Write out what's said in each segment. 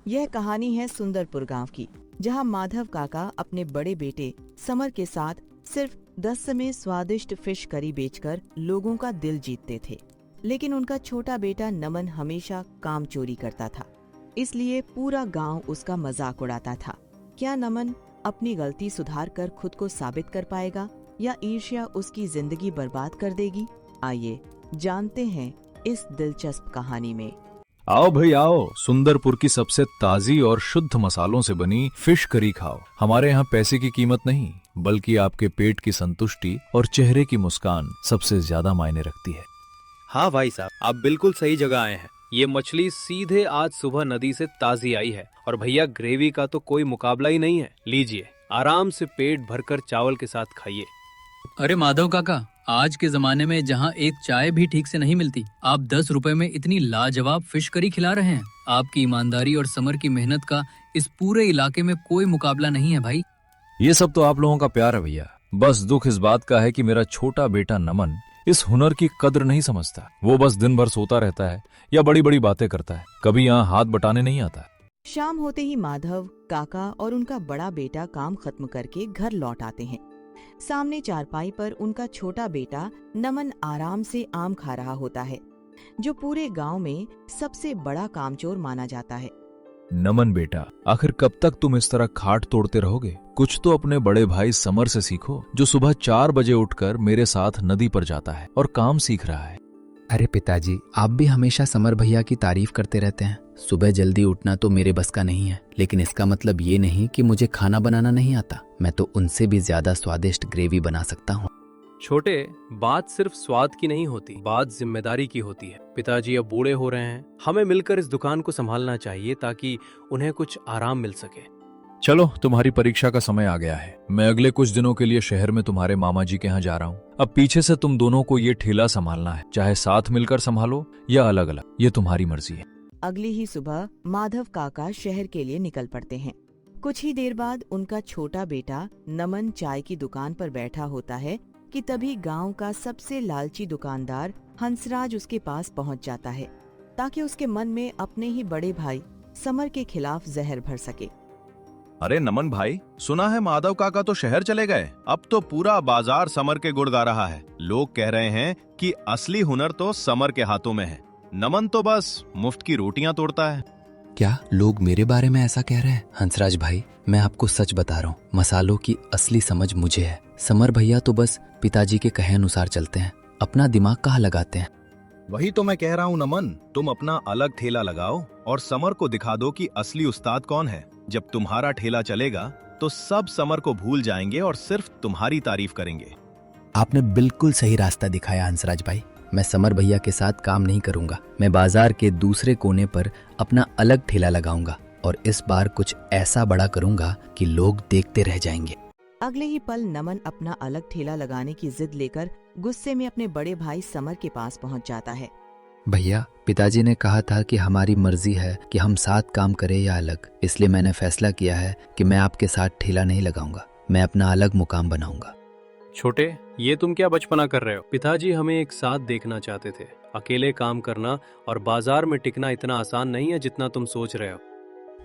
यह कहानी है सुंदरपुर गांव की, जहां माधव काका अपने बड़े बेटे समर के साथ सिर्फ 10 में स्वादिष्ट फिश करी बेचकर लोगों का दिल जीतते थे। लेकिन उनका छोटा बेटा नमन हमेशा काम चोरी करता था, इसलिए पूरा गांव उसका मजाक उड़ाता था। क्या नमन अपनी गलती सुधार कर खुद को साबित कर पाएगा या ईर्ष्या उसकी जिंदगी बर्बाद कर देगी? आइए जानते हैं इस दिलचस्प कहानी में। आओ भाई आओ, सुंदरपुर की सबसे ताजी और शुद्ध मसालों से बनी फिश करी खाओ। हमारे यहाँ पैसे की कीमत नहीं, बल्कि आपके पेट की संतुष्टि और चेहरे की मुस्कान सबसे ज्यादा मायने रखती है। हाँ भाई साहब, आप बिल्कुल सही जगह आए हैं। ये मछली सीधे आज सुबह नदी से ताजी आई है और भैया ग्रेवी का तो कोई मुकाबला ही नहीं है। लीजिए, आराम से पेट भरकर चावल के साथ खाइए। अरे माधव काका, आज के जमाने में जहाँ एक चाय भी ठीक से नहीं मिलती, आप 10 रुपए में इतनी लाजवाब फिश करी खिला रहे हैं। आपकी ईमानदारी और समर की मेहनत का इस पूरे इलाके में कोई मुकाबला नहीं है भाई। ये सब तो आप लोगों का प्यार है भैया। बस दुख इस बात का है कि मेरा छोटा बेटा नमन इस हुनर की कद्र नहीं समझता। वो बस दिन भर सोता रहता है या बड़ी बड़ी बातें करता है, कभी यहाँ हाथ बटाने नहीं आता। शाम होते ही माधव काका और उनका बड़ा बेटा काम खत्म करके घर लौट आते हैं। सामने चारपाई पर उनका छोटा बेटा नमन आराम से आम खा रहा होता है, जो पूरे गांव में सबसे बड़ा कामचोर माना जाता है। नमन बेटा, आखिर कब तक तुम इस तरह खाट तोड़ते रहोगे? कुछ तो अपने बड़े भाई समर से सीखो, जो सुबह 4 बजे उठकर मेरे साथ नदी पर जाता है और काम सीख रहा है। अरे पिताजी, आप भी हमेशा समर भैया की तारीफ करते रहते हैं। सुबह जल्दी उठना तो मेरे बस का नहीं है, लेकिन इसका मतलब ये नहीं कि मुझे खाना बनाना नहीं आता। मैं तो उनसे भी ज्यादा स्वादिष्ट ग्रेवी बना सकता हूँ। छोटे, बात सिर्फ स्वाद की नहीं होती, बात जिम्मेदारी की होती है। पिताजी अब बूढ़े हो रहे हैं, हमें मिलकर इस दुकान को संभालना चाहिए ताकि उन्हें कुछ आराम मिल सके। चलो, तुम्हारी परीक्षा का समय आ गया है। मैं अगले कुछ दिनों के लिए शहर में तुम्हारे मामा जी के यहाँ जा रहा हूँ। अब पीछे से तुम दोनों को ये ठेला संभालना है, चाहे साथ मिलकर संभालो या अलग अलग, ये तुम्हारी मर्जी है। अगली ही सुबह माधव काका शहर के लिए निकल पड़ते हैं। कुछ ही देर बाद उनका छोटा बेटा नमन चाय की दुकान पर बैठा होता है कि तभी गांव का सबसे लालची दुकानदार हंसराज उसके पास पहुंच जाता है, ताकि उसके मन में अपने ही बड़े भाई समर के खिलाफ जहर भर सके। अरे नमन भाई, सुना है माधव काका तो शहर चले गए। अब तो पूरा बाजार समर के गुण गा रहा है। लोग कह रहे हैं कि असली हुनर तो समर के हाथों में है। नमन तो बस मुफ्त की रोटियां तोड़ता है। क्या लोग मेरे बारे में ऐसा कह रहे हैं? हंसराज भाई, मैं आपको सच बता रहा हूँ, मसालों की असली समझ मुझे है। समर भैया तो बस पिताजी के कहे अनुसार चलते हैं, अपना दिमाग कहाँ लगाते हैं। वही तो मैं कह रहा हूँ नमन, तुम अपना अलग ठेला लगाओ और समर को दिखा दो कि असली उस्ताद कौन है। जब तुम्हारा ठेला चलेगा तो सब समर को भूल जाएंगे और सिर्फ तुम्हारी तारीफ करेंगे। आपने बिल्कुल सही रास्ता दिखाया हंसराज भाई। मैं समर भैया के साथ काम नहीं करूंगा। मैं बाजार के दूसरे कोने पर अपना अलग ठेला लगाऊंगा और इस बार कुछ ऐसा बड़ा करूंगा कि लोग देखते रह जाएंगे। अगले ही पल नमन अपना अलग ठेला लगाने की जिद लेकर गुस्से में अपने बड़े भाई समर के पास पहुंच जाता है। भैया, पिताजी ने कहा था कि हमारी मर्जी है कि हम साथ काम करें या अलग, इसलिए मैंने फैसला किया है कि मैं आपके साथ ठेला नहीं लगाऊंगा। मैं अपना अलग मुकाम बनाऊंगा। छोटे, ये तुम क्या बचपना कर रहे हो? पिताजी हमें एक साथ देखना चाहते थे। अकेले काम करना और बाजार में टिकना इतना आसान नहीं है जितना तुम सोच रहे हो।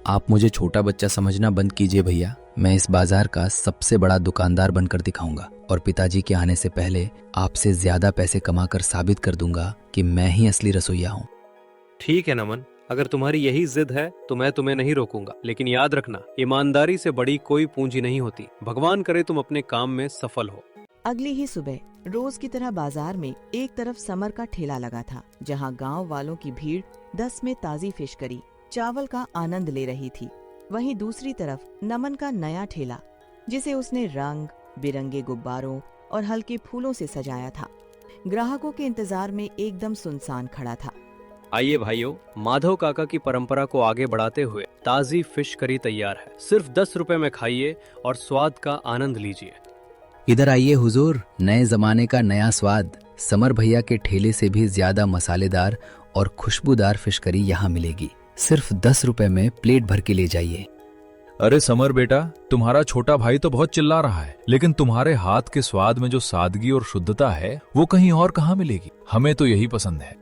आप मुझे छोटा बच्चा समझना बंद कीजिए भैया। मैं इस बाजार का सबसे बड़ा दुकानदार बनकर दिखाऊंगा और पिताजी के आने से पहले आपसे ज्यादा पैसे कमाकर साबित कर दूंगा कि मैं ही असली रसोइया हूँ। ठीक है नमन, अगर तुम्हारी यही जिद है तो मैं तुम्हें नहीं रोकूंगा, लेकिन याद रखना, ईमानदारी से बड़ी कोई पूंजी नहीं होती। भगवान करे तुम अपने काम में सफल हो। अगली ही सुबह रोज की तरह बाजार में एक तरफ समर का ठेला लगा था, जहां गांव वालों की भीड़ 10 में ताजी फिश करी चावल का आनंद ले रही थी। वहीं दूसरी तरफ नमन का नया ठेला, जिसे उसने रंग बिरंगे गुब्बारों और हल्के फूलों से सजाया था, ग्राहकों के इंतजार में एकदम सुनसान खड़ा था। आइए भाइयों, माधव काका की परंपरा को आगे बढ़ाते हुए ताजी फिश करी तैयार है। सिर्फ 10 रुपए में खाइए और स्वाद का आनंद लीजिए। इधर आइए हुजूर, नए जमाने का नया स्वाद। समर भैया के ठेले से भी ज्यादा मसालेदार और खुशबूदार फिश करी यहाँ मिलेगी। सिर्फ 10 रुपए में प्लेट भर के ले जाइए। अरे समर बेटा, तुम्हारा छोटा भाई तो बहुत चिल्ला रहा है, लेकिन तुम्हारे हाथ के स्वाद में जो सादगी और शुद्धता है वो कहीं और कहाँ मिलेगी? हमें तो यही पसंद है।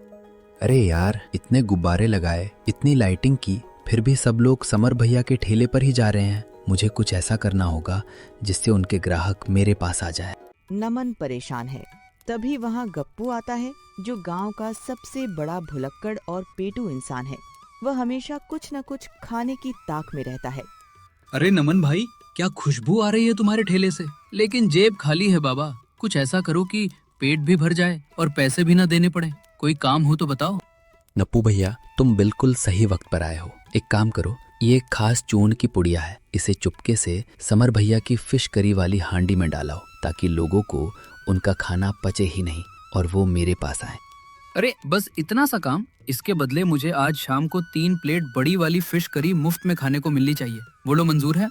अरे यार, इतने गुब्बारे लगाए, इतनी लाइटिंग की, फिर भी सब लोग समर भैया के ठेले पर ही जा रहे हैं। मुझे कुछ ऐसा करना होगा जिससे उनके ग्राहक मेरे पास आ जाए। नमन परेशान है। तभी वहाँ गप्पू आता है, जो गांव का सबसे बड़ा भुलक्कड़ और पेटू इंसान है। वह हमेशा कुछ न कुछ खाने की ताक में रहता है। अरे नमन भाई, क्या खुशबू आ रही है तुम्हारे ठेले से? लेकिन जेब खाली है बाबा। कुछ ऐसा करो कि पेट भी भर जाए और पैसे भी ना देने पड़े। कोई काम हो तो बताओ। नप्पू भैया, तुम बिल्कुल सही वक्त पर आए हो। एक काम करो, ये एक खास चूर्ण की पुड़िया है। इसे चुपके से समर भैया की फिश करी वाली हांडी में डालाओ, ताकि लोगों को उनका खाना पचे ही नहीं और वो मेरे पास आए। अरे बस इतना सा काम? इसके बदले मुझे आज शाम को 3 प्लेट बड़ी वाली फिश करी मुफ्त में खाने को मिलनी चाहिए। बोलो मंजूर है?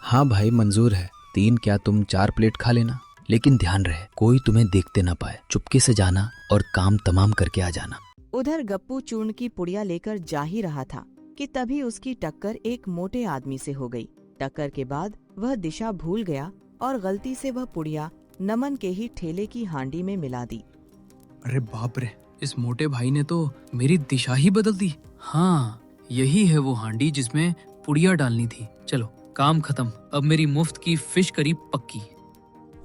हाँ भाई, मंजूर है। 3 क्या, तुम 4 प्लेट खा लेना, लेकिन ध्यान रहे कोई तुम्हें देखते ना पाए। चुपके से जाना और काम तमाम करके आ जाना। उधर गप्पू चूर्ण की पुड़िया लेकर जा ही रहा था कि तभी उसकी टक्कर एक मोटे आदमी से हो गई। टक्कर के बाद वह दिशा भूल गया और गलती से वह पुड़िया नमन के ही ठेले की हांडी में मिला दी। अरे बाप रे, इस मोटे भाई ने तो मेरी दिशा ही बदल दी। हाँ, यही है वो हांडी जिसमें पुड़िया डालनी थी। चलो, काम खत्म। अब मेरी मुफ्त की फिश करी पक्की।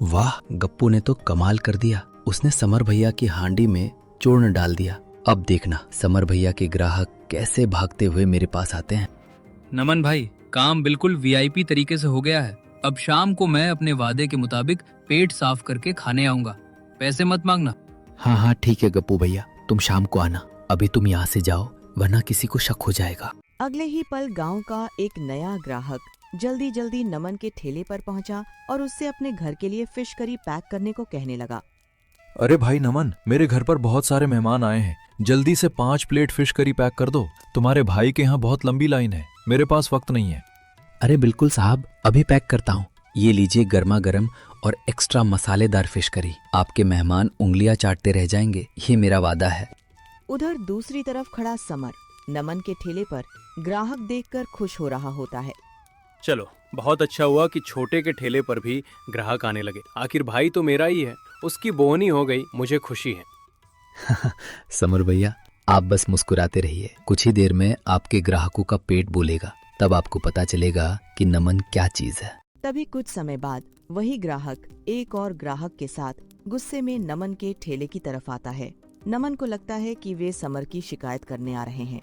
वाह, गप्पू ने तो कमाल कर दिया। उसने समर भैया की हांडी में चूर्ण डाल दिया। अब देखना समर भैया के ग्राहक कैसे भागते हुए मेरे पास आते हैं। नमन भाई, काम बिल्कुल वीआईपी तरीके से हो गया है। अब शाम को मैं अपने वादे के मुताबिक पेट साफ करके खाने आऊंगा। पैसे मत मांगना। हाँ हाँ ठीक है गप्पू भैया, तुम शाम को आना। अभी तुम यहाँ से जाओ, वरना किसी को शक हो जाएगा। अगले ही पल गांव का एक नया ग्राहक जल्दी जल्दी नमन के ठेले पर पहुंचा और उससे अपने घर के लिए फिश करी पैक करने को कहने लगा। अरे भाई नमन, मेरे घर पर बहुत सारे मेहमान आए हैं। जल्दी से 5 प्लेट फिश करी पैक कर दो। तुम्हारे भाई के यहाँ बहुत लंबी लाइन है, मेरे पास वक्त नहीं है। अरे बिल्कुल साहब, अभी पैक करता हूँ। ये लीजिए गर्मा गर्म और एक्स्ट्रा मसालेदार फिश करी। आपके मेहमान उंगलियां चाटते रह जाएंगे, ये मेरा वादा है। उधर दूसरी तरफ खड़ा समर नमन के ठेले पर ग्राहक देखकर खुश हो रहा होता है। चलो, बहुत अच्छा हुआ कि छोटे के ठेले पर भी ग्राहक आने लगे। आखिर भाई तो मेरा ही है, उसकी बोहनी हो गई, मुझे खुशी है। समर भैया, आप बस मुस्कुराते रहिए। कुछ ही देर में आपके ग्राहकों का पेट बोलेगा, तब आपको पता चलेगा कि नमन क्या चीज है। तभी कुछ समय बाद वही ग्राहक एक और ग्राहक के साथ गुस्से में नमन के ठेले की तरफ आता है। नमन को लगता है कि वे समर की शिकायत करने आ रहे हैं।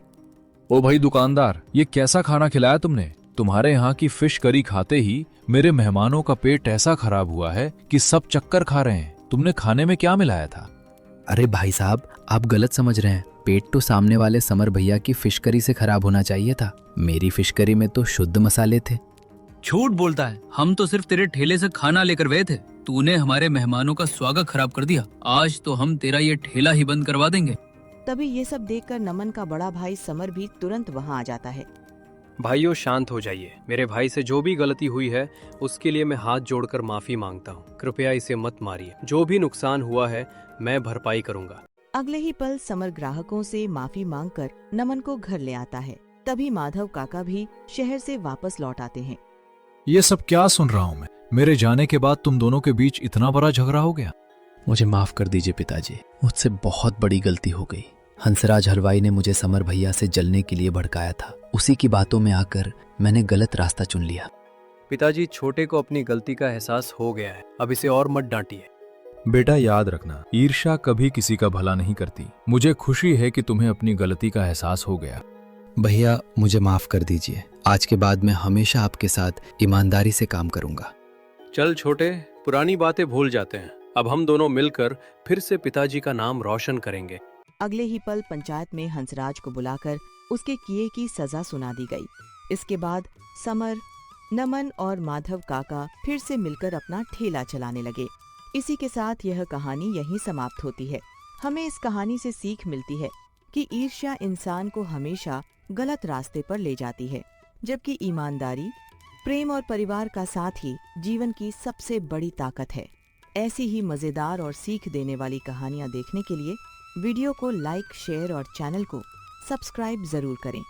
ओ भाई दुकानदार, ये कैसा खाना खिलाया तुमने? तुम्हारे यहाँ की फिश करी खाते ही मेरे मेहमानों का पेट ऐसा खराब हुआ है कि सब चक्कर खा रहे हैं। तुमने खाने में क्या मिलाया था? अरे भाई साहब, आप गलत समझ रहे हैं। पेट तो सामने वाले समर भैया की फिश करी से खराब होना चाहिए था। मेरी फिश करी में तो शुद्ध मसाले थे। झूठ बोलता है। हम तो सिर्फ तेरे ठेले से खाना लेकर गए थे। तूने हमारे मेहमानों का स्वागत खराब कर दिया। आज तो हम तेरा ये ठेला ही बंद करवा देंगे। तभी ये सब देखकर नमन का बड़ा भाई समर भी तुरंत वहाँ आ जाता है। भाइयों, शांत हो जाइए। मेरे भाई से जो भी गलती हुई है उसके लिए मैं हाथ जोड़कर माफी मांगता हूँ। कृपया इसे मत मारिए। जो भी नुकसान हुआ है मैं भरपाई करूंगा। अगले ही पल समर ग्राहकों से माफी मांगकर नमन को घर ले आता है। तभी माधव काका भी शहर से वापस लौट आते हैं। ये सब क्या सुन रहा हूँ मैं? मेरे जाने के बाद तुम दोनों के बीच इतना बड़ा झगड़ा हो गया? मुझे माफ कर दीजिए पिताजी, मुझसे बहुत बड़ी गलती हो गई। हंसराज हलवाई ने मुझे समर भैया से जलने के लिए भड़काया था। उसी की बातों में आकर मैंने गलत रास्ता चुन लिया। पिताजी, छोटे को अपनी गलती का एहसास हो गया है, अब इसे और मत डांटिए। बेटा याद रखना, ईर्ष्या कभी किसी का भला नहीं करती। मुझे खुशी है कि तुम्हें अपनी गलती का एहसास हो गया। भैया मुझे माफ कर दीजिए। आज के बाद मैं हमेशा आपके साथ ईमानदारी से काम करूंगा। चल छोटे, पुरानी बातें भूल जाते हैं। अब हम दोनों मिलकर फिर से पिताजी का नाम रोशन करेंगे। अगले ही पल पंचायत में हंसराज को बुलाकर उसके किए की सजा सुना दी गई। इसके बाद समर, नमन और माधव काका फिर से मिलकर अपना ठेला चलाने लगे। इसी के साथ यह कहानी यहीं समाप्त होती है। हमें इस कहानी से सीख मिलती है कि ईर्ष्या इंसान को हमेशा गलत रास्ते पर ले जाती है, जबकि ईमानदारी, प्रेम और परिवार का साथ ही जीवन की सबसे बड़ी ताकत है। ऐसी ही मजेदार और सीख देने वाली कहानियाँ देखने के लिए वीडियो को लाइक, शेयर और चैनल को सब्सक्राइब जरूर करें।